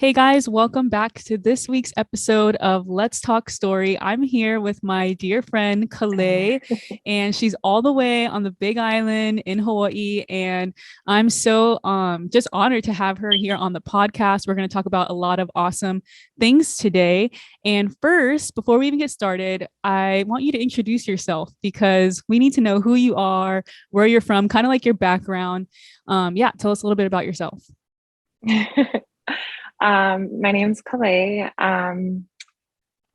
Hey guys, welcome back to this week's episode of Let's Talk Story. I'm here with my dear friend Kalei, and she's all the way on the Big Island in Hawaii. And I'm so just honored to have her here on the podcast. We're going to talk about a lot of awesome things today. And first, before we even get started, I want you to introduce yourself because we need to know who you are, where you're from, kind of like your background. Tell us a little bit about yourself. My name's Kalei.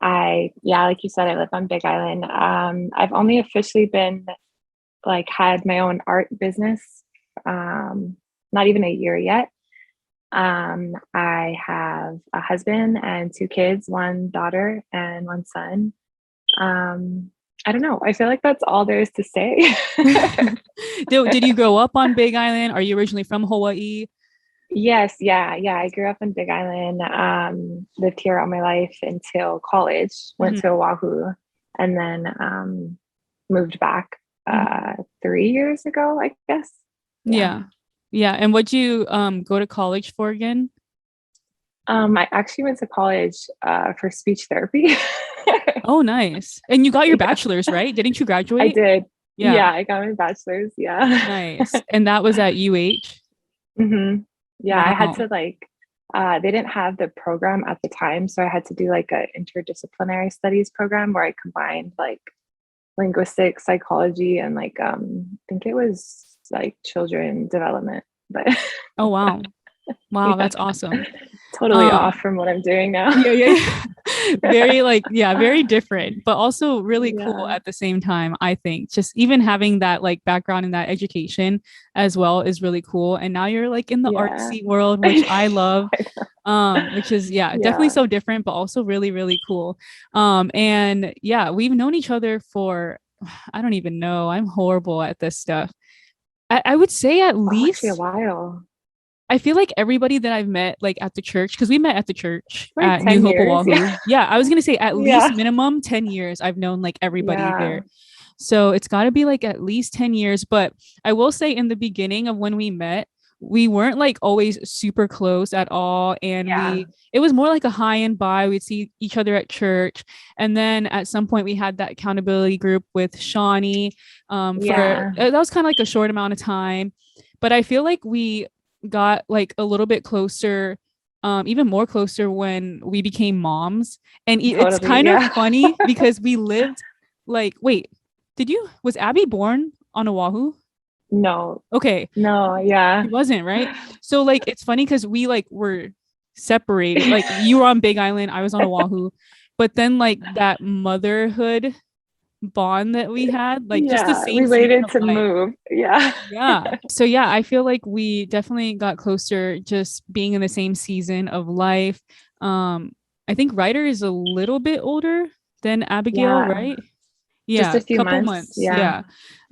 Like you said, I live on Big Island. I've only officially been had my own art business, not even a year yet. I have a husband and two kids, one daughter and one son. I don't know. I feel like that's all there is to say. Did you grow up on Big Island? Are you originally from Hawaii? Yes, yeah. I grew up in Big Island, lived here all my life until college, went to Oahu, and then moved back 3 years ago, I guess. Yeah. And what'd you go to college for again? I actually went to college for speech therapy. Oh, nice. And you got your bachelor's, right? Didn't you graduate? I did. Yeah. I got my bachelor's. Yeah. Nice. And that was at UH? Mm-hmm. Yeah, Wow. I had to they didn't have the program at the time, so I had to do like a interdisciplinary studies program where I combined like linguistics, psychology, and I think it was like children development. But Oh, wow. Wow, yeah, that's awesome. totally off from what I'm doing now. Yeah. Very very different, but also really cool Yeah. at the same time. I think just even having that like background in that education as well is really cool. And now you're like in the Yeah. artsy world, which I love. Which is definitely Yeah. so different, but also really, really cool. And yeah, we've known each other for I don't even know. I'm horrible at this stuff. I would say at Oh, actually a least while. I feel like everybody that I've met like at the church, because we met at the church Like at New 10 Hope years. Oahu. Yeah. Yeah, I was gonna say at least Yeah. minimum 10 years I've known like everybody Yeah. there. So it's gotta be like at least 10 years. But I will say in the beginning of when we met, we weren't like always super close at all. And Yeah. it was more like a high and by. We'd see each other at church. And then at some point we had that accountability group with Shawnee. For Yeah. that was kind of like a short amount of time. But I feel like we got like a little bit closer, even more closer when we became moms. And it's Totally. kind of Yeah. funny because we lived wait, was Abby born on Oahu? No. Okay, No. she Yeah. wasn't, right? So like it's funny because we like were separated. Like you were on Big Island, I was on Oahu, but then like that motherhood bond that we had, like just the Yeah. same We season waited of to life. move. Yeah. Yeah. So yeah, I feel like we definitely got closer just being in the same season of life. Um, I think Ryder is a little bit older than Abigail, Yeah. right? Just Yeah, a few couple months. months. Yeah.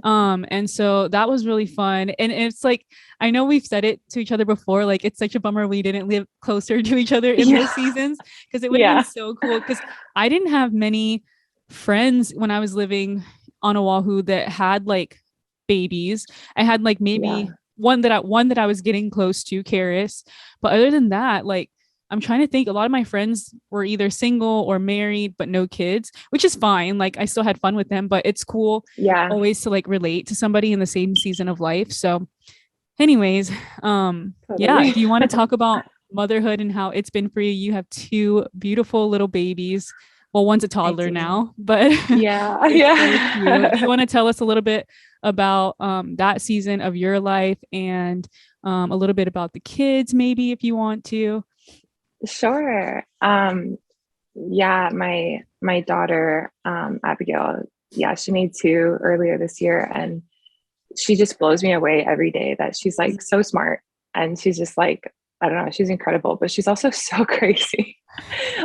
Yeah. And so that was really fun. And it's like I know we've said it to each other before, like it's such a bummer we didn't live closer to each other in those Yeah. seasons because it would have been Yeah. so cool. Because I didn't have many friends when I was living on Oahu that had like babies. I had like maybe Yeah. one that I was getting close to, Karis. But other than that, like I'm trying to think. A lot of my friends were either single or married, but no kids, which is fine. Like I still had fun with them, but it's cool Yeah. always to like relate to somebody in the same season of life. So, anyways, Totally. do you want to talk about motherhood and how it's been for you? You have two beautiful little babies. Well, one's a I toddler do. now, but Yeah. it's so cute. Do you Yeah. want to tell us a little bit about that season of your life and a little bit about the kids, maybe if you want to? Sure. Yeah, my daughter, Abigail, yeah, she made two earlier this year, and she just blows me away every day that she's like so smart, and she's just like, I don't know, she's incredible, but she's also so crazy.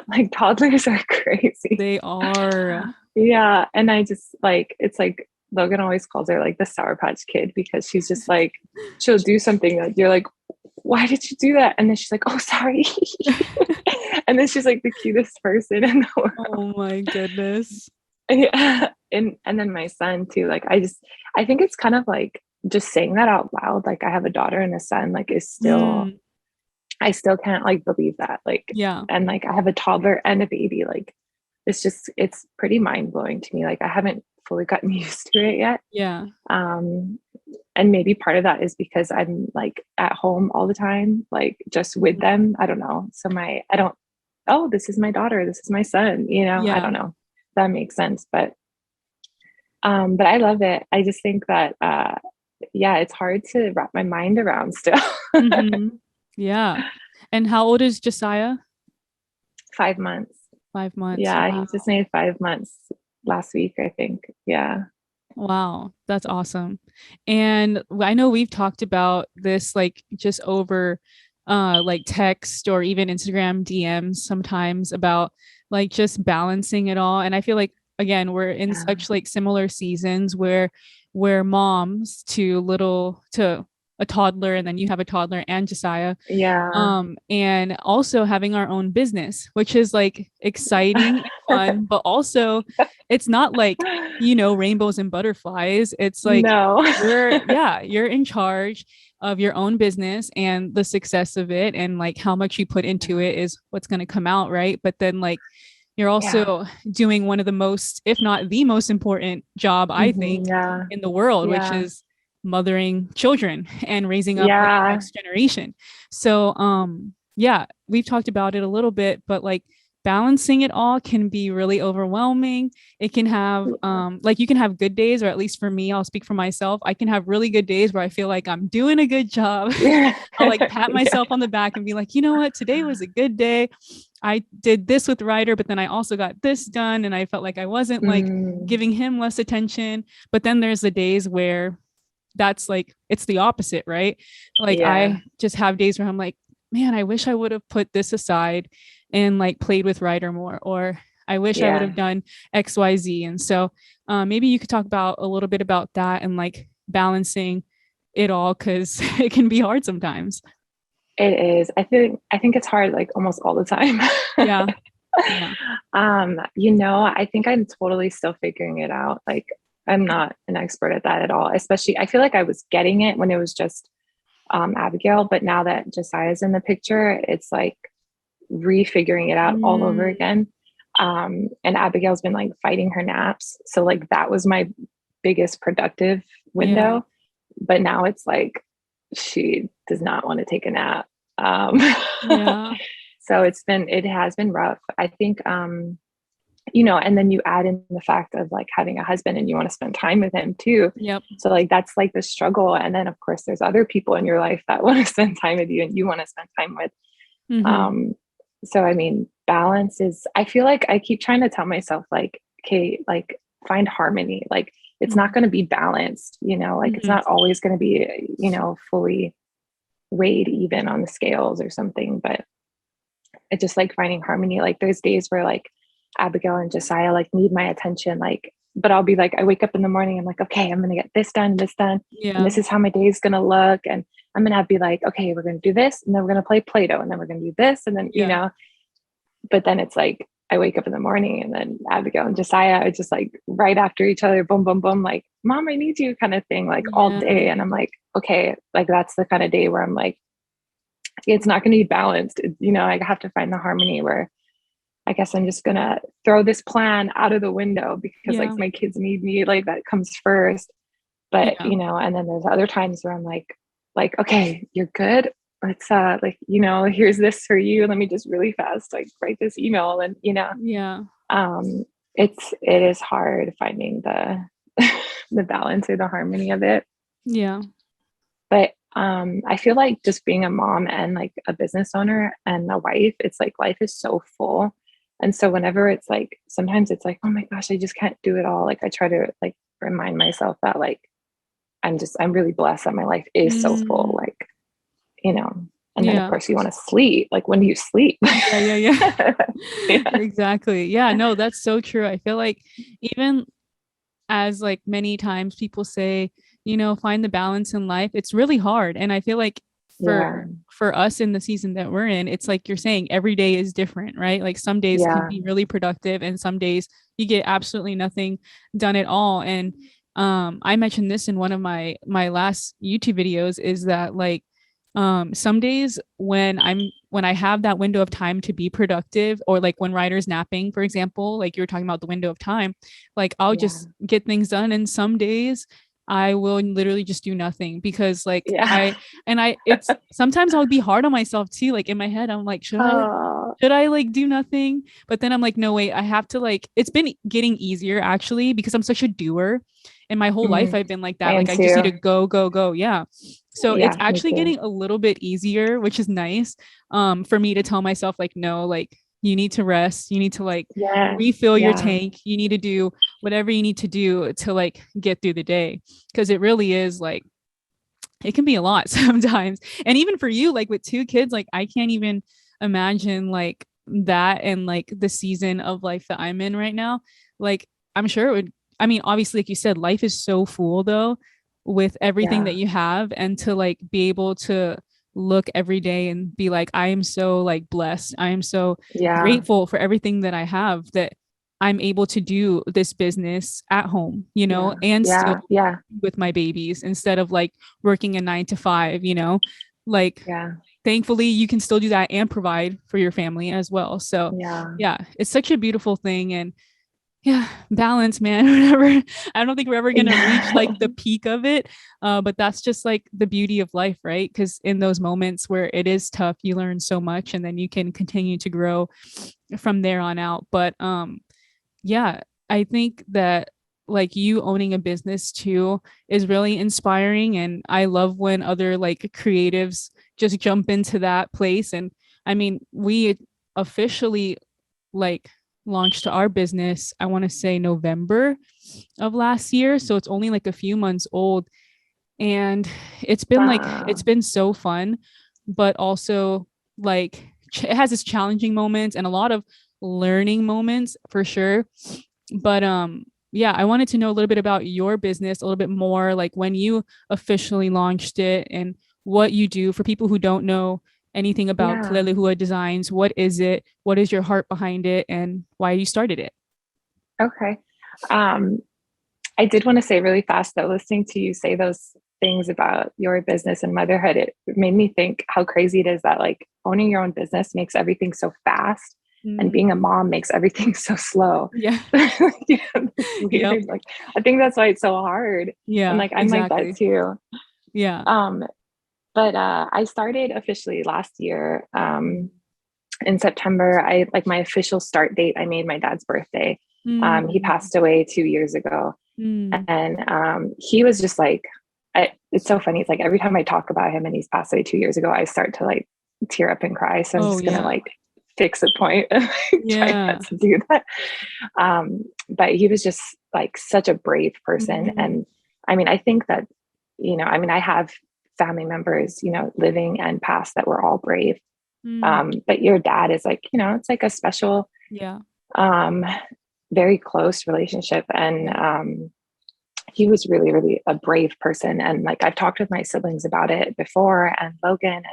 Like toddlers are crazy. They are. Yeah, and I just like it's like Logan always calls her like the Sour Patch Kid because she's just like she'll do something that you're like, why did you do that? And then she's like, oh, sorry. And then she's like the cutest person in the world. Oh my goodness. Yeah. And then my son too. Like I think it's kind of like just saying that out loud. Like I have a daughter and a son, like is still Mm, I still can't like believe that. Like, Yeah. and like I have a toddler and a baby. Like, it's pretty mind blowing to me. Like, I haven't fully gotten used to it yet. Yeah. Um, and maybe part of that is because I'm like at home all the time, like just with Mhm. them. I don't know. So I don't, oh, this is my daughter, this is my son, I Yeah. don't know. That makes sense. But I love it. I just think that yeah, it's hard to wrap my mind around still. Hmm. Yeah. And how old is Josiah? 5 months. 5 months. Yeah, Wow. he just made 5 months last week, I think. Yeah. Wow, that's awesome. And I know we've talked about this like just over like text or even Instagram DMs sometimes about like just balancing it all. And I feel like again, we're in Yeah. such like similar seasons where we're moms to a toddler and then you have a toddler and Josiah, Yeah. and also having our own business, which is like exciting and fun, but also it's not like, rainbows and butterflies. It's like No. you're in charge of your own business, and the success of it and like how much you put into Yeah. it is what's going to come out, right? But then like you're Yeah. also doing one of the most, if not the most important job, I think, Yeah. in the world, which Yeah. is mothering children and raising up like the Yeah. next generation. So yeah, we've talked about it a little bit, but like balancing it all can be really overwhelming. It can have like you can have good days, or at least for me, I'll speak for myself. I can have really good days where I feel like I'm doing a good job. Yeah. I'll like pat Yeah. myself on the back and be like, you know what, today was a good day. I did this with Ryder, but then I also got this done, and I felt like I wasn't like Mm, giving him less attention. But then there's the days where that's like it's the opposite, right? Like yeah. I just have days where I'm like, man, I wish I would have put this aside and like played with Ryder more, or I wish I would Yeah. have done XYZ. And so maybe you could talk about a little bit about that and like balancing it all, because it can be hard sometimes. It is. I think it's hard like almost all the time. Yeah. Yeah. I think I'm totally still figuring it out. Like I'm not an expert at that at all. Especially I feel like I was getting it when it was just Abigail, but now that Josiah's in the picture, it's like refiguring it out all over Mm, again. And Abigail's been like fighting her naps. So like that was my biggest productive yeah. window. But now it's like she does not want to take a nap. Um, Yeah. so it has been rough. I think, and then you add in the fact of like having a husband and you want to spend time with him too. Yep. So like that's like the struggle. And then of course there's other people in your life that want to spend time with you and you want to spend time with. Mm-hmm. So I mean, balance is, I feel like I keep trying to tell myself, like, okay, like find harmony. Like it's not going to be balanced, like it's Mm-hmm. not always going to be, fully weighed even on the scales or something. But it's just like finding harmony. Like there's days where like Abigail and Josiah like need my attention, like, but I'll be like, I wake up in the morning, I'm like, okay, I'm gonna get this done, and Yeah. this is how my day is gonna look. And I'm gonna be like, okay, we're gonna do this, and then we're gonna play Play-Doh, and then we're gonna do this, and then Yeah. but then it's like I wake up in the morning and then Abigail and Josiah are just like right after each other, boom, boom, boom, like, Mom, I need you kind of thing, like all Yeah. day. And I'm like, okay, like that's the kind of day where I'm like, it's not going to be balanced. I have to find the harmony where I guess I'm just going to throw this plan out of the window because like Yeah. my kids need me, like that comes first. But, Yeah. and then there's other times where I'm like, okay, you're good. Let's like, here's this for you. Let me just really fast, like write this email and, Yeah. um, it is hard finding the, the balance or the harmony of it. Yeah. But I feel like just being a mom and like a business owner and a wife, it's like life is so full. And so whenever it's like, sometimes it's like, oh my gosh, I just can't do it all. Like I try to like remind myself that like, I'm really blessed that my life is so full. Mm, Like, and then of yeah. course you want to sleep. Like when do you sleep? Yeah. Yeah. Yeah. Yeah. Exactly. Yeah. No, that's so true. I feel like even as like many times people say, find the balance in life, it's really hard. And I feel like Yeah. for us in the season that we're in, it's like you're saying every day is different, right? Like some days can Yeah. be really productive and some days you get absolutely nothing done at all. And I mentioned this in one of my last YouTube videos, is that like Some days when I have that window of time to be productive, or like when Ryder's napping, for example, like you were talking about the window of time, like I'll Yeah. just get things done. And some days I will literally just do nothing because like Yeah. it's sometimes I'll be hard on myself too. Like in my head, I'm like, Oh. should I like do nothing? But then I'm like, no, wait, I have to like, it's been getting easier actually because I'm such a doer. And my whole life Mm, I've been like I that. am Like I just need to too. go, go, go. Yeah. So it's Yeah, me actually too. getting a little bit easier, which is nice. For me to tell myself, like, no, like you need to rest, you need to like Yeah. refill your Yeah. tank, you need to do whatever you need to do to like get through the day. Cause it really is like it can be a lot sometimes. And even for you, like with two kids, like I can't even imagine like that and like the season of life that I'm in right now. Like I'm sure it would, I mean, obviously, like you said, life is so full though with everything that Yeah. you have, and to like be able to look every day and be like, I am so like blessed. I am so Yeah. grateful for everything that I have, that I'm able to do this business at home, Yeah. and still Yeah. Yeah. with my babies instead of like working a 9 to 5, like Yeah. thankfully you can still do that and provide for your family as well. So Yeah. yeah, it's such a beautiful thing. And yeah, balance, man. Whatever. I don't think we're ever gonna reach Yeah. like the peak of it. But that's just like the beauty of life, right? Because in those moments where it is tough, you learn so much and then you can continue to grow from there on out. But yeah, I think that like you owning a business too is really inspiring. And I love when other like creatives just jump into that place. And I mean, we officially like launched our business, I want to say November of last year. So it's only like a few months old. And it's Wow. been so fun, but also like it has its challenging moments and a lot of learning moments for sure. But yeah, I wanted to know a little bit about your business, a little bit more like when you officially launched it and what you do for people who don't know anything about Yeah. Kaleilehua Designs. What is it? What is your heart behind it and why you started it? Okay. Um, I did want to say really fast though, listening to you say those things about your business and motherhood, it made me think how crazy it is that like owning your own business makes everything so fast and Mm, being a mom makes everything so slow. yeah. You know, this Yep. weird, like I think that's why it's so hard. And Yeah, like I'm like that exactly. too. Yeah. Um, but I started officially last year. In September, I like my official start date, I made my dad's birthday. He Mm, passed away 2 years ago. mm, And he was just like, it's so funny. It's like every time I talk about him and he's passed away 2 years ago, I start to like tear up and cry. So I'm oh just going to yeah. like fix a point and like, try not Yeah. to do that. But he was just like such a brave person. Mm, And I mean, I think that, I mean, I have family members, living and past that were all brave. mm, But your dad is like, it's like a special, yeah. um, very close relationship. And Yeah. he was really, really a brave person. And like I've talked with my siblings about it before and Logan.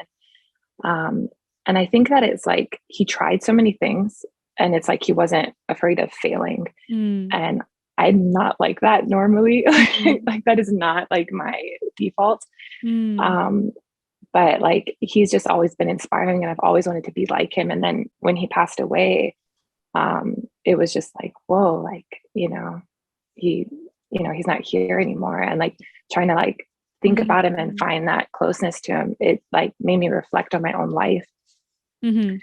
And I think that it's like he tried so many things and it's like he wasn't afraid of failing. Mm, And I'm not like that normally. mm, Like that is not like my default. mm, Um, but like he's just always been inspiring and I've always wanted to be like him. And then when he passed away, it was just like, whoa, like, he, he's not here anymore. And like trying to like think mm, about him and mm, find that closeness to him, it like made me reflect on my own life mhm,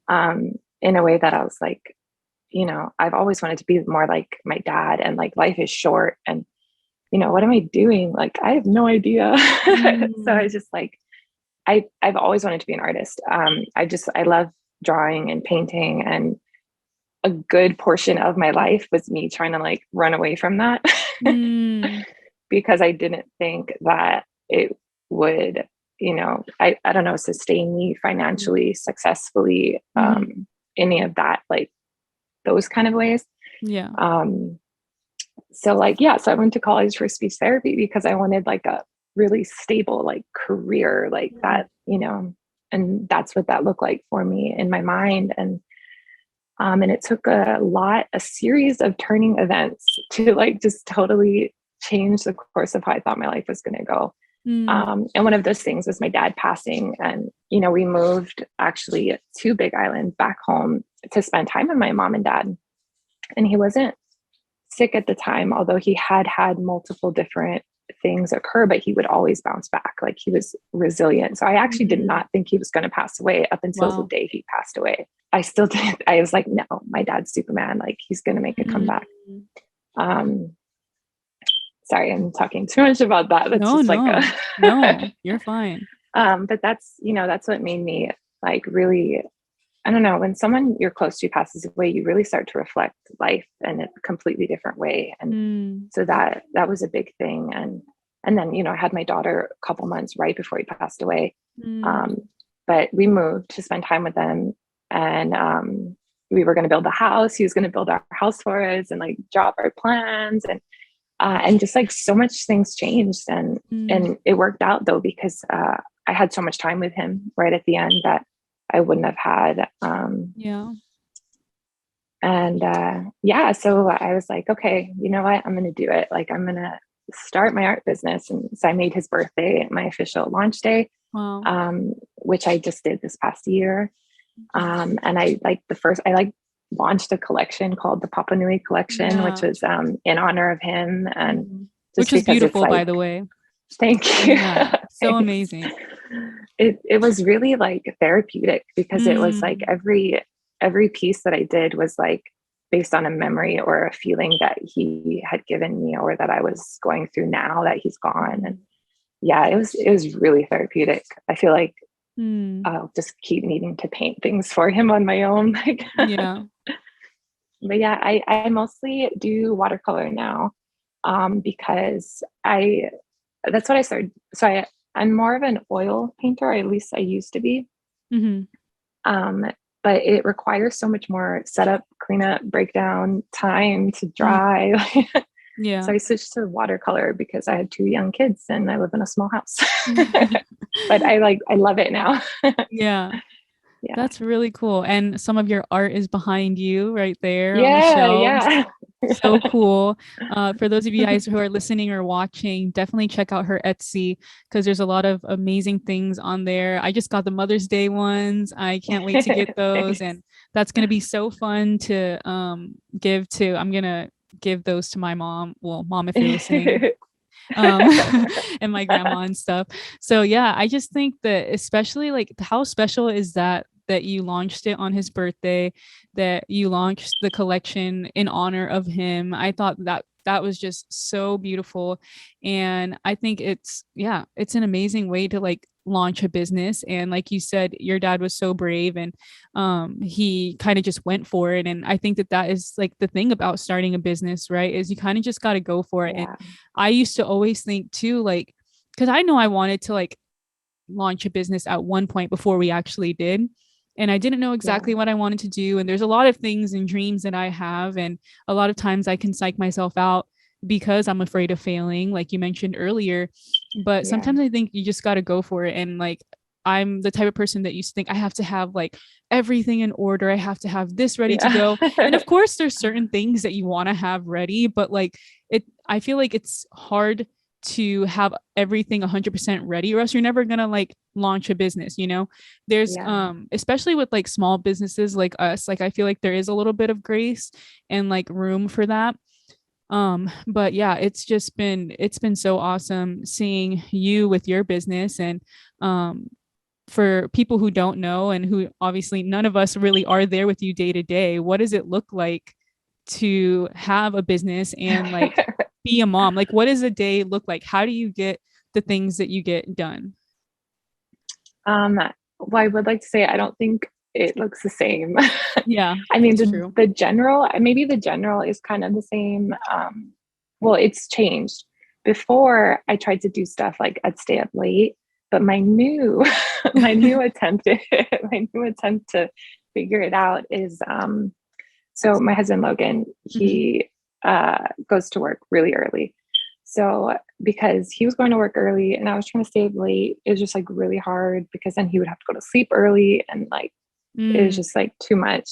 um, in a way that I was like, I've always wanted to be more like my dad and like life is short and, what am I doing? Like, I have no idea. So I mm, just like, I've always wanted to be an artist. I love drawing and painting and a good portion of my life was me trying to like run away from that mm, because I didn't think that it would, I don't know, sustain me mhm, financially, successfully, mhm, any of that, like those kind of ways. yeah. Um, so like, yeah, so I went to college for speech therapy because I wanted like a really stable like career like Mm, that, and that's what that looked like for me in my mind. And it took a series of turning events to like just totally change the course of how I thought my life was going to go. Mm. And one of those things was my dad passing. And, we moved actually to Big Island back home to spend time with my mom and dad. And he wasn't sick at the time, although he had multiple different things occur, but he would always bounce back. Like, he was resilient. So I actually did not think he was going to pass away up until the Wow. day he passed away. I still did. I was like, no, my dad's Superman. Like, he's going to make a comeback. Um, Sorry, I'm talking too much about that. That's No, just like no, no, you're fine. but that's what made me like really, I don't know, when someone you're close to passes away, you really start to reflect life in a completely different way. And so that was a big thing. And then, I had my daughter a couple months right before he passed away. But we moved to spend time with them, and we were going to build a house. He was going to build our house for us and like drop our plans, and just like so much things changed, and it worked out though, because I had so much time with him right at the end that I wouldn't have had. So I was like, okay, you know what? I'm going to do it. Like, I'm going to start my art business. And so I made his birthday my official launch day, which I just did this past year. And I launched a collection called the Papa Nui collection, which was in honor of him. And which was beautiful, by the way. Thank you. Yeah, so amazing. It was really like therapeutic, because it was like every piece that I did was like based on a memory or a feeling that he had given me, or that I was going through now that he's gone. And yeah, it was really therapeutic. I feel like I'll just keep needing to paint things for him on my own. Yeah. But yeah, I mostly do watercolor now, because that's what I started. So I'm more of an oil painter, or at least I used to be. But it requires so much more setup, cleanup, breakdown, time to dry. Yeah. So I switched to watercolor because I had 2 young kids and I live in a small house. But I love it now. Yeah. Yeah. That's really cool. And some of your art is behind you right there on the Yeah, shelves. yeah. So cool. For those of you guys who are listening or watching, definitely check out her Etsy, because there's a lot of amazing things on there. I just got the Mother's Day ones. I can't wait to get those. And that's going to be so fun to give to. I'm going to give those to my mom. Well, mom, if you're listening. And my grandma and stuff. So yeah, I just think that, especially like, how special is that you launched it on his birthday, that you launched the collection in honor of him. I thought that was just so beautiful. And I think it's an amazing way to like launch a business. And like you said, your dad was so brave, and he kind of just went for it. And I think that is like the thing about starting a business, right, is you kind of just got to go for it. And I used to always think too, like, because I know I wanted to like launch a business at one point before we actually did, and I didn't know exactly what I wanted to do. And there's a lot of things and dreams that I have, and a lot of times I can psych myself out because I'm afraid of failing, like you mentioned earlier. But sometimes I think you just got to go for it. And like, I'm the type of person that used to think I have to have like everything in order. I have to have this ready to go. And of course, there's certain things that you want to have ready, but like I feel like it's hard to have everything 100% ready, or else you're never gonna like launch a business. There's especially with like small businesses like us, like I feel like there is a little bit of grace and like room for that. But yeah, it's been so awesome seeing you with your business. And for people who don't know, and who obviously none of us really are there with you day to day, what does it look like to have a business and like be a mom? Like, what does a day look like? How do you get the things that you get done? Well, I would like to say I don't think it looks the same. Yeah, I mean, true. the general is kind of the same. Well, it's changed. Before, I tried to do stuff like I'd stay up late, but my new my new attempt to figure it out is so my husband Logan, he goes to work really early. So because he was going to work early and I was trying to stay up late, it was just like really hard, because then he would have to go to sleep early, and like it was just like too much.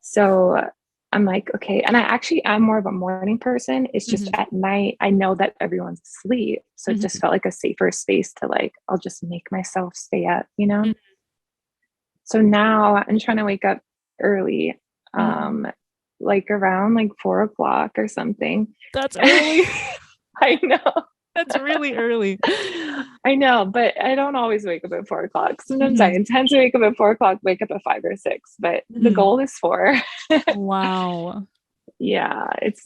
So I'm like, okay. And I actually am more of a morning person. It's just Mm-hmm. at night, I know that everyone's asleep. So it just Mm-hmm. felt like a safer space to like, I'll just make myself stay up, you know? So now I'm trying to wake up early, Mm-hmm. like around like 4 o'clock or something. That's early. I know. That's really early. I know, but I don't always wake up at 4 o'clock. Sometimes I Mm-hmm. intend to wake up at 4 o'clock, wake up at 5 or 6, but the Mm-hmm. goal is 4. Wow. Yeah, it's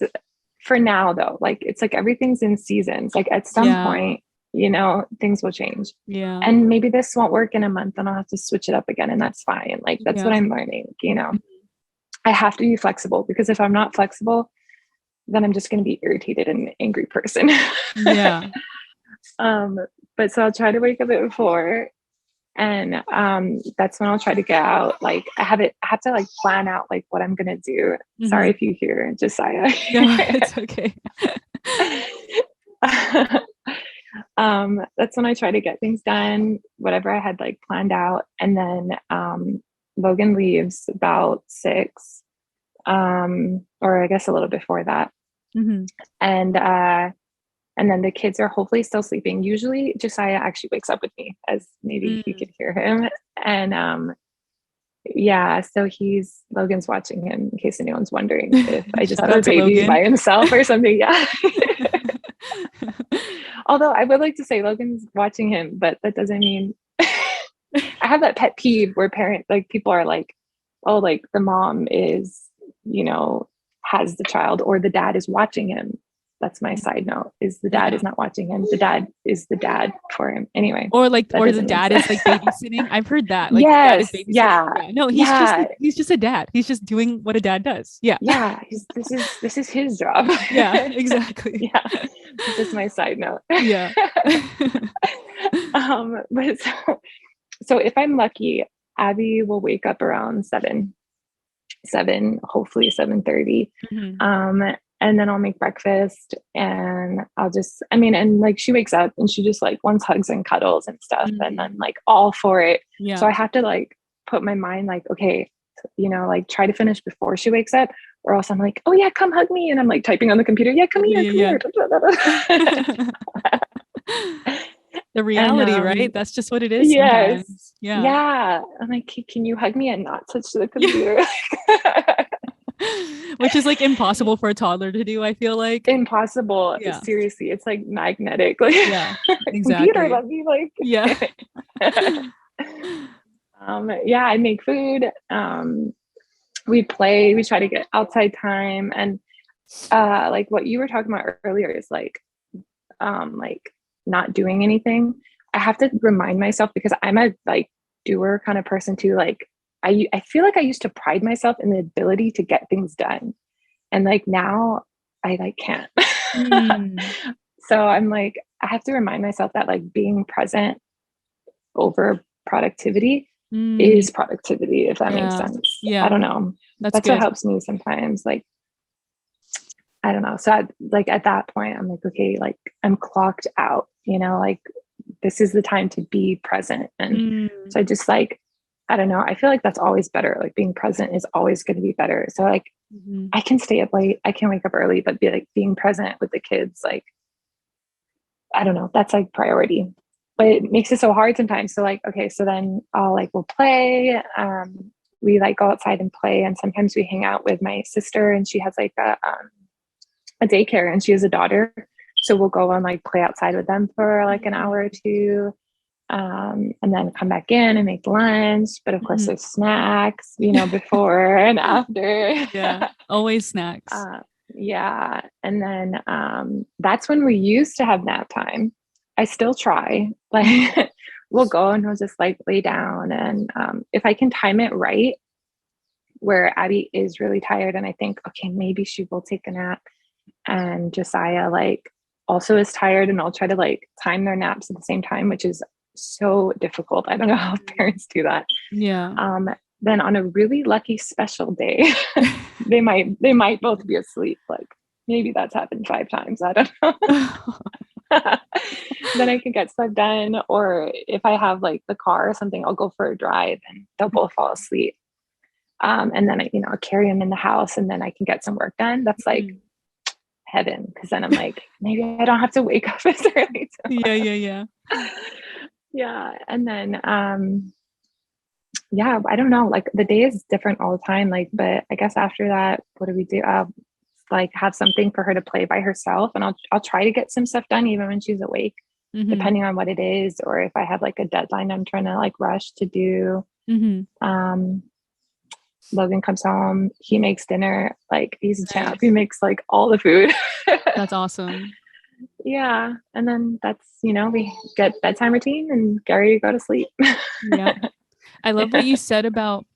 for now though. Like it's like everything's in seasons. Like at some Yeah. point, things will change. Yeah. And maybe this won't work in a month and I'll have to switch it up again and that's fine. Like that's what Yeah. I'm learning. I have to be flexible because if I'm not flexible, then I'm just going to be irritated and an angry person. Yeah. um, but so I'll try to wake up at 4 and that's when I'll try to get out. Like I have to like plan out like what I'm gonna do. Sorry Mm-hmm. if you hear Josiah. No, it's okay. That's when I try to get things done, whatever I had like planned out. And then Logan leaves about 6, or I guess a little before that. Mm-hmm. And and then the kids are hopefully still sleeping. Usually Josiah actually wakes up with me, as maybe if you Mm. could hear him. And yeah, so Logan's watching him in case anyone's wondering if I just Shout have a out to baby Logan. by himself or something. Yeah. Although I would like to say Logan's watching him, but that doesn't mean I have that pet peeve where like people are like, oh, like the mom is, you know, has the child or the dad is watching him. That's my side note is the dad Yeah. is not watching him. The dad is the dad for him. Anyway, Or like, that or the doesn't make dad is like sense. babysitting. I've heard that. Like the dad is Yes. babysitting. Yeah. Yeah. No, Yeah. he's just a dad. He's just doing what a dad does. Yeah. Yeah. This is his job. Yeah, exactly. Yeah. Just my side note. Yeah. But so if I'm lucky, Abby will wake up around 7, hopefully 7:30. Mhm. And then I'll make breakfast and and like she wakes up and she just like wants hugs and cuddles and stuff. And Mhm. I'm like all for it. So Yeah. I have to like put my mind like, okay, like try to finish before she wakes up, or else I'm like, oh yeah, come hug me. And I'm like typing on the computer, yeah, come here, come Yeah, here. yeah. The And reality, right? That's just what it is yes. sometimes. Yeah. Yeah. I'm like, can you hug me and not touch the computer? Which is like impossible for a toddler to do, I feel like. Impossible. Yeah. Seriously, it's like magnetic. Like Yeah. computer, Exactly. let me like Yeah. yeah, I make food. We play, we try to get outside time. And like what you were talking about earlier is like not doing anything. I have to remind myself because I'm a like doer kind of person too. Like I feel like I used to pride myself in the ability to get things done. And like now I like can't. Mm. So I'm like, I have to remind myself that like being present over productivity Mm. is productivity, if that makes Yeah. sense. I Yeah. don't know. That's That's what good. helps me sometimes. Like, I don't know. So like at that point, I'm like, okay, like I'm clocked out, like this is the time to be present. And Mm. so I just like, I don't know. I feel like that's always better. Like being present is always going to be better. So like Mhm. I can stay up late, I can wake up early, but be like being present with the kids, like, I don't know, that's like priority. But it makes it so hard sometimes. So like, okay, so then we'll play. We like go outside and play. And sometimes we hang out with my sister and she has like a daycare and she has a daughter. So we'll go and like play outside with them for like an hour or two. And then come back in and make lunch. But of course Mhm. there's snacks, before and after. Yeah. Always snacks. Yeah. And then that's when we used to have nap time. I still try. Like we'll go and we'll just like lay down. And if I can time it right, where Abby is really tired and I think, okay, maybe she will take a nap. And Josiah like also is tired and I'll try to like time their naps at the same time, which is so difficult. I don't know how parents do that. Yeah. Then on a really lucky special day, they might both be asleep. Like maybe that's happened 5 times. I don't know. Then I can get stuff done. Or if I have like the car or something, I'll go for a drive and they'll both fall asleep. And then I carry him in the house and then I can get some work done. That's like Mhm. heaven. Cause then I'm like, maybe I don't have to wake up as early Yeah, tomorrow. yeah, yeah. Yeah. And then, yeah, I don't know, like the day is different all the time. Like, but I guess after that, what do we do? Like have something for her to play by herself. And I'll try to get some stuff done even when she's awake, Mhm. depending on what it is, or if I have like a deadline I'm trying to like rush to do. Mhm. Um, Logan comes home, he makes dinner, like he's a champ. He Nice. makes like all the food. That's awesome. Yeah. And then we get bedtime routine and get ready to go to sleep. Yeah. I love what you said about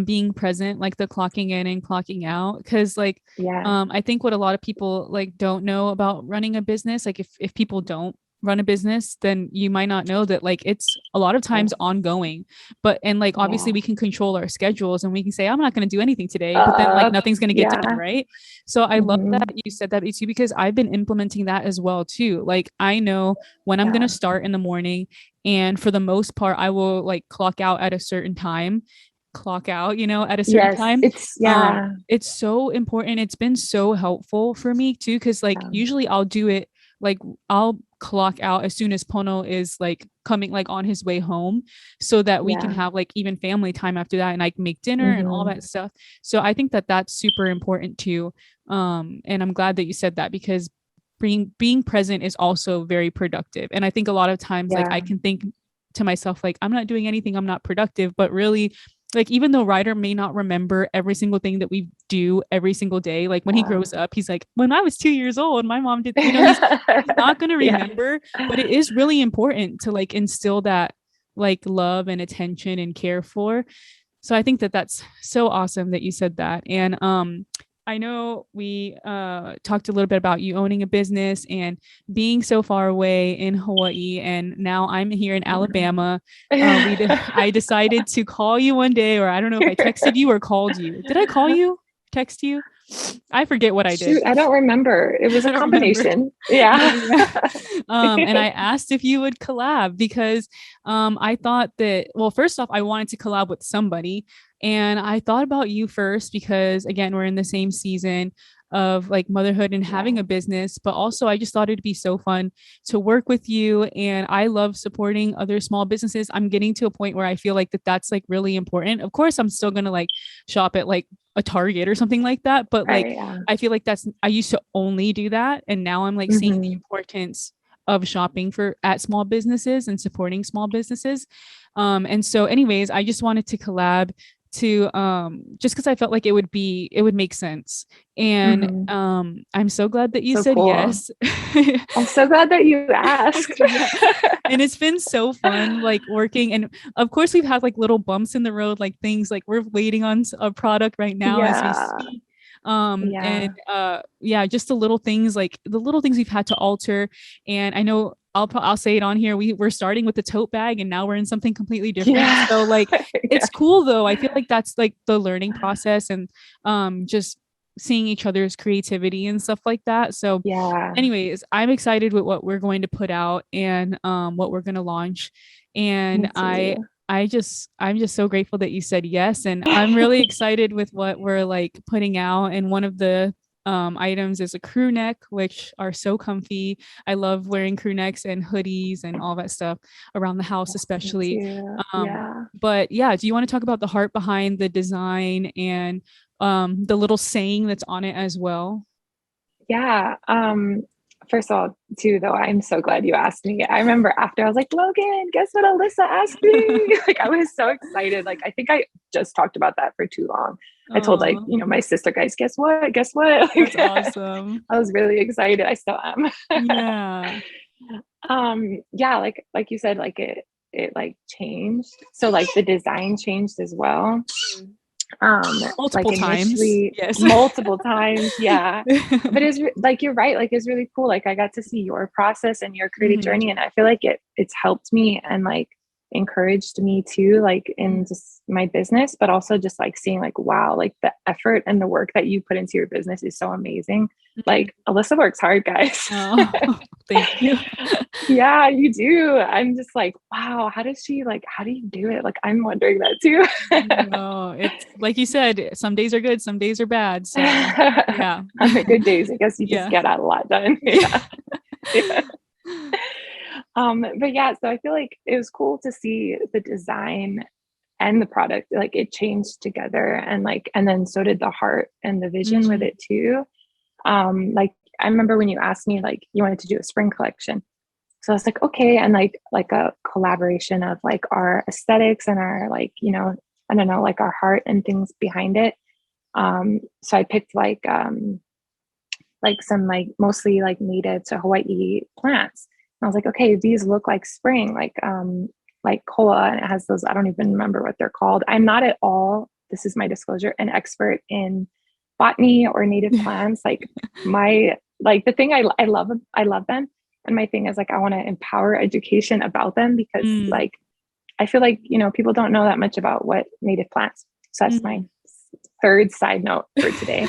being present, like the clocking in and clocking out. Cause like Yeah. I think what a lot of people like don't know about running a business, like if people don't run a business, then you might not know that like it's a lot of times ongoing. But and like obviously Yeah. we can control our schedules and we can say, I'm not gonna do anything today, but then like nothing's gonna get done, Yeah. right? So I love that Hmm. you said that too, because I've been implementing that as well too. Like I know when I'm Yeah. gonna start in the morning, and for the most part, I will like clock out at a certain time, clock out, at a certain Yes. time. It's yeah. It's so important. It's been so helpful for me too, because like Yeah. usually I'll do it like I'll clock out as soon as Pono is like coming like on his way home so that we can Yeah. have like even family time after that and I can make dinner and all Hmm. that stuff. So I think that that's super important too. And I'm glad that you said that because being present is also very productive. And I think a lot of times like I Yeah. can think to myself like I'm not doing anything, I'm not productive, but really like even though Ryder may not remember every single thing that we do every single day, like when he Yeah. grows up, he's like, when I was 2 years old, my mom did, he's not going to Yeah. remember, but it is really important to like instill that like love and attention and care for. So I think that that's so awesome that you said that. And I know we talked a little bit about you owning a business and being so far away in Hawaii, and now I'm here in Alabama. I decided to call you one day, or I don't know if I texted you or called you. Did I call you? Text you? I forget what I did. Shoot, I don't remember. It was a I don't remember. combination. Yeah, Yeah. yeah. And I asked if you would collab because I thought that, well, first off, I wanted to collab with somebody. And I thought about you first because, again, we're in the same season of like motherhood and Yeah. having a business, but also I just thought it'd be so fun to work with you. And I love supporting other small businesses. I'm getting to a point where I feel like that's like really important. Of course, I'm still going to like shop at like a Target or something like that, but like Right. Yeah. I feel like I used to only do that. And now I'm like seeing the Hmm. importance of shopping for at small businesses and supporting small businesses. And so anyways, I just wanted to collab to just because I felt like it would make sense. And Hmm. I'm so glad that you So said cool. yes. I'm so glad that you asked. Yeah. And it's been so fun like working, and of course we've had like little bumps in the road, like things like we're waiting on a product right now as we Yeah. speak. And Yeah. yeah, just the little things, like the little things we've had to alter. And I know I'll say it on here, we're starting with the tote bag and now we're in something completely different. Yeah. So like Yeah. it's cool though. I feel like that's like the learning process, and just seeing each other's creativity and stuff like that. So Yeah. anyways, I'm excited with what we're going to put out and what we're going to launch. And Me too. I'm just so grateful that you said yes. And I'm really excited with what we're like putting out. And one of the items is a crew neck, which are so comfy. I love wearing crew necks and hoodies and all that stuff around the house, Yes, me especially. too. Um, Yeah. but yeah, do you want to talk about the heart behind the design and the little saying that's on it as well? Yeah. First of all, too, though, I'm so glad you asked me. I remember after I was like, Logan, guess what Alyssa asked me? Like, I was so excited. Like, I think I just talked about that for too long. I told like, Oh, my sister guys, guess what? Guess what? that's Like, awesome. I was really excited. I still am. Yeah. Yeah, like you said, like it like changed. So like the design changed as well. Mm. Like Multiple times. initially Yes. multiple times, yeah. But like you're right, like it's really cool. Like I got to see your process and your creative Hmm. journey, and I feel like it's helped me and like encouraged me too, like in just my business, but also just like seeing like, wow, like the effort and the work that you put into your business is so amazing. Like Alyssa works hard, guys. Oh, thank you. Yeah, you do. I'm just like, wow, how does she like, how do you do it? Like, I'm wondering that too. No, it's like you said, some days are good, some days are bad. So yeah. On the good days, I guess you just Yeah. get out a lot done. Yeah. Yeah. But yeah, so I feel like it was cool to see the design and the product, like it changed together, and like, and then so did the heart and the vision with it too. Like I remember when you asked me like you wanted to do a spring collection. So I was like, okay, and like a collaboration of like our aesthetics and our like, you know, I don't know, like our heart and things behind it. So I picked like some like mostly like native to Hawaii plants. And I was like, okay, these look like spring, like koa, and it has those, I don't even remember what they're called. I'm not at all, this is my disclosure, an expert in botany or native plants. Like my like the thing I love them. And my thing is like I want to empower education about them because like I feel like, you know, people don't know that much about what native plants. So that's my third side note for today.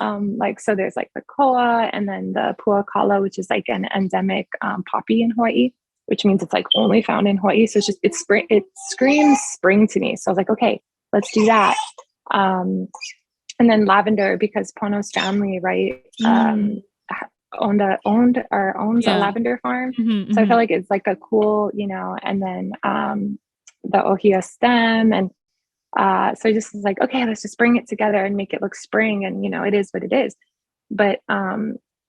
Like so there's like the koa and then the puakala, which is like an endemic poppy in Hawaii, which means it's like only found in Hawaii. So it's just it's spring, it screams spring to me. So I was like, okay, let's do that. And then lavender, because Pono's family, right, owns a lavender farm. So I feel like it's like a cool, you know, and then the ohia stem, and so I just was like, okay, let's just bring it together and make it look spring, and you know, it is what it is. But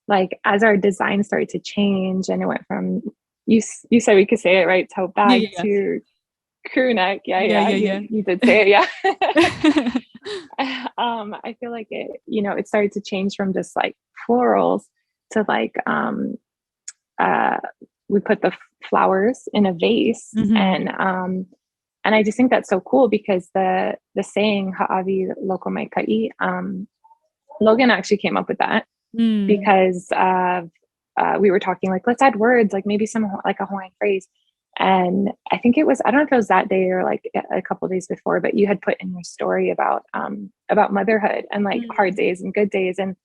like as our design started to change, and it went from you said we could say it right, tote bag to crew neck. You did say it, yeah. I feel like it, you know, it started to change from just like florals to like we put the flowers in a vase, and I just think that's so cool because the saying ha'awi loko mai ka'i, Logan actually came up with that because we were talking like, let's add words, like maybe some like a Hawaiian phrase. And I think it was, I don't know if it was that day or like a couple of days before, but you had put in your story about motherhood and like hard days and good days. And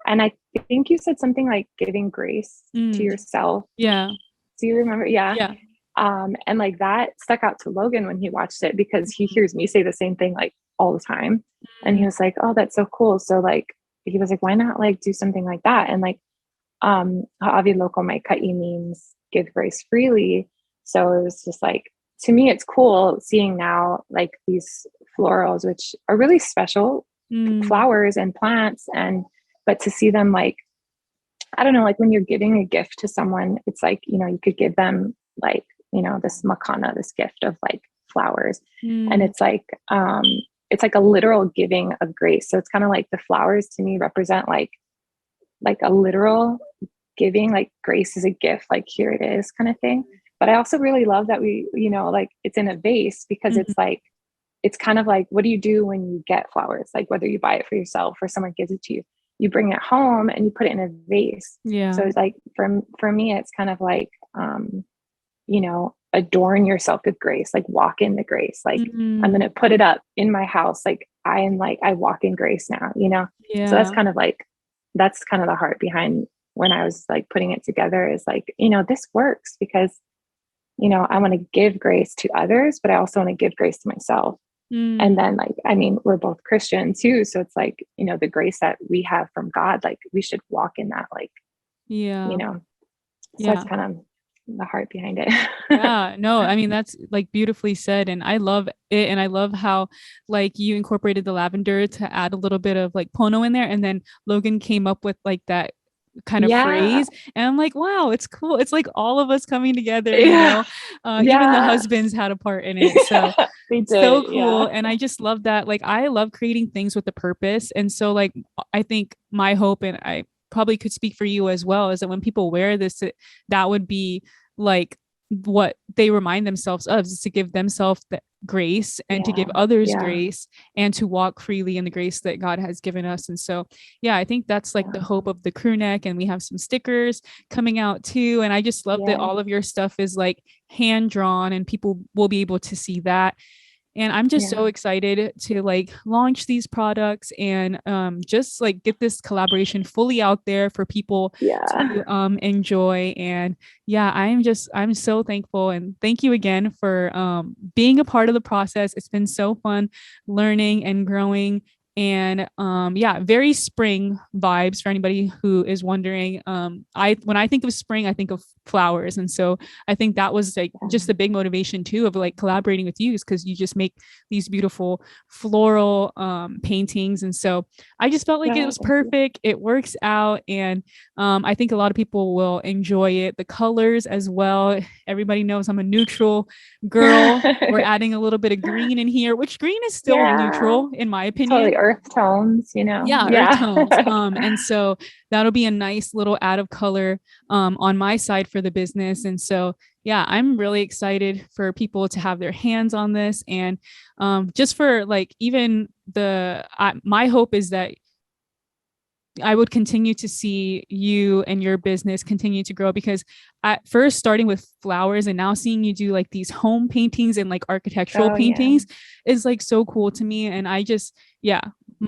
I think you said something like giving grace to yourself. Yeah. Do you remember? Yeah. And like that stuck out to Logan when he watched it because he hears me say the same thing like all the time. And he was like, oh, that's so cool. So like, he was like, why not like do something like that? And like, ha'awi loko mai ka'i means give grace freely. So it was just like, to me, it's cool seeing now like these florals, which are really special flowers and plants. But to see them like, I don't know, like when you're giving a gift to someone, it's like, you know, you could give them like, you know, this makana, this gift of like flowers. And it's like a literal giving of grace. So it's kind of like the flowers to me represent like a literal giving, like grace is a gift, like here it is kind of thing. But I also really love that we, you know, like it's in a vase because it's like, it's kind of like, what do you do when you get flowers? Like whether you buy it for yourself or someone gives it to you, you bring it home and you put it in a vase. Yeah. So it's like, for me, it's kind of like, you know, adorn yourself with grace, like walk in the grace. Like I'm going to put it up in my house. Like I walk in grace now, you know? Yeah. So that's kind of the heart behind when I was like putting it together is like, you know, this works because, you know, I want to give grace to others, but I also want to give grace to myself. And then like, I mean, we're both Christian too. So it's like, you know, the grace that we have from God, like we should walk in that, like, you know, so that's kind of the heart behind it. Yeah, no, I mean, that's like beautifully said. And I love it. And I love how like you incorporated the lavender to add a little bit of like pono in there. And then Logan came up with like that kind of phrase, and I'm like, wow, it's cool. It's like all of us coming together, you know. Even the husbands had a part in it, so they did, so cool. And I just love that. Like I love creating things with a purpose, and so like I think my hope, and I probably could speak for you as well, is that when people wear this, that would be like what they remind themselves of is to give themselves the grace and to give others grace and to walk freely in the grace that God has given us. And so, yeah, I think that's like the hope of the crew neck. And we have some stickers coming out too. And I just love that all of your stuff is like hand drawn and people will be able to see that. And I'm just so excited to like launch these products and just like get this collaboration fully out there for people to enjoy. And yeah, I'm so thankful. And thank you again for being a part of the process. It's been so fun learning and growing. And yeah, very spring vibes for anybody who is wondering. When I think of spring, I think of flowers. And so I think that was like just the big motivation too of like collaborating with you, because you just make these beautiful floral paintings. And so I just felt like it was perfect. It works out. And I think a lot of people will enjoy it. The colors as well. Everybody knows I'm a neutral girl. We're adding a little bit of green in here, which green is still neutral in my opinion. Totally earth tones, you know? Earth tones. And so that'll be a nice little add of color on my side for the business. And so, yeah, I'm really excited for people to have their hands on this. And just for like, even my hope is that I would continue to see you and your business continue to grow, because at first starting with flowers and now seeing you do like these home paintings and like architectural paintings is like so cool to me. And I just,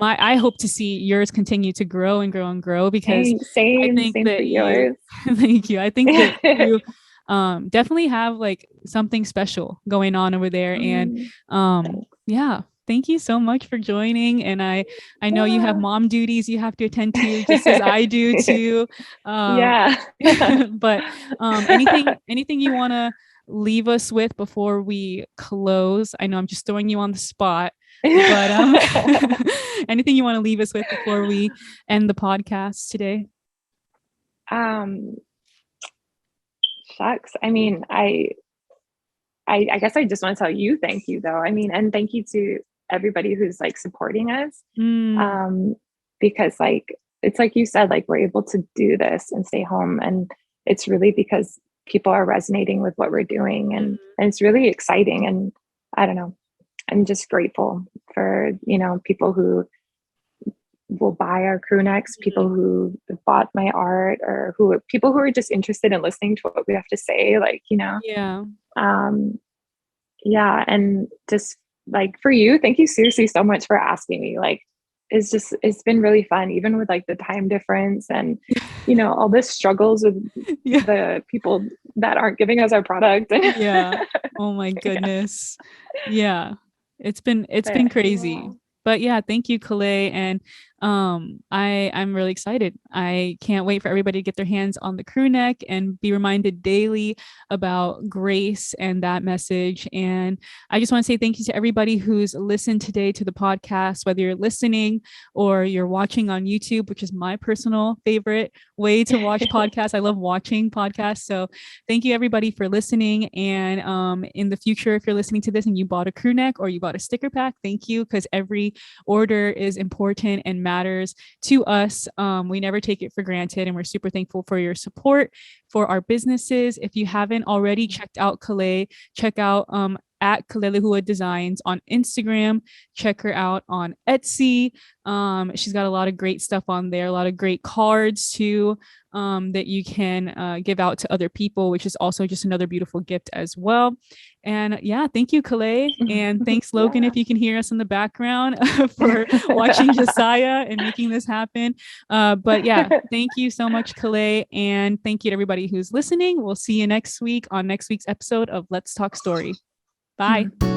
I hope to see yours continue to grow and grow and grow, because I think that you, thank you. I think that you definitely have like something special going on over there. And thank you so much for joining. And I know you have mom duties you have to attend to, just as I do too. But anything you want to leave us with before we close? I know I'm just throwing you on the spot, but anything you want to leave us with before we end the podcast today? Shucks. I mean, I guess I just want to tell you thank you though. I mean, and thank you to everybody who's like supporting us. Because like, it's like you said, like we're able to do this and stay home. And it's really because people are resonating with what we're doing, and it's really exciting. And I don't know, I'm just grateful for, you know, people who will buy our crew necks, people who bought my art, or people who are just interested in listening to what we have to say, like, you know. And just like for you, thank you seriously so much for asking me. Like, it's been really fun, even with like the time difference and, you know, all this struggles with the people that aren't giving us our product. Oh my goodness. It's been crazy. But yeah, thank you, Kalei. And I'm really excited. I can't wait for everybody to get their hands on the crew neck and be reminded daily about grace and that message. And I just want to say thank you to everybody who's listened today to the podcast, whether you're listening or you're watching on YouTube, which is my personal favorite way to watch podcasts. I love watching podcasts. So thank you everybody for listening. And in the future, if you're listening to this and you bought a crew neck or you bought a sticker pack, thank you, because every order is important and matters to us. We never take it for granted, and we're super thankful for your support for our businesses. If you haven't already checked out Kalei, check out at Kaleilehua Designs on Instagram. Check her out on Etsy. She's got a lot of great stuff on there, a lot of great cards too, that you can give out to other people, which is also just another beautiful gift as well. And yeah, thank you, Kalei. And thanks, Logan, if you can hear us in the background for watching Josiah and making this happen. But yeah, thank you so much, Kalei. And thank you to everybody who's listening. We'll see you next week on next week's episode of Let's Talk Story. Bye.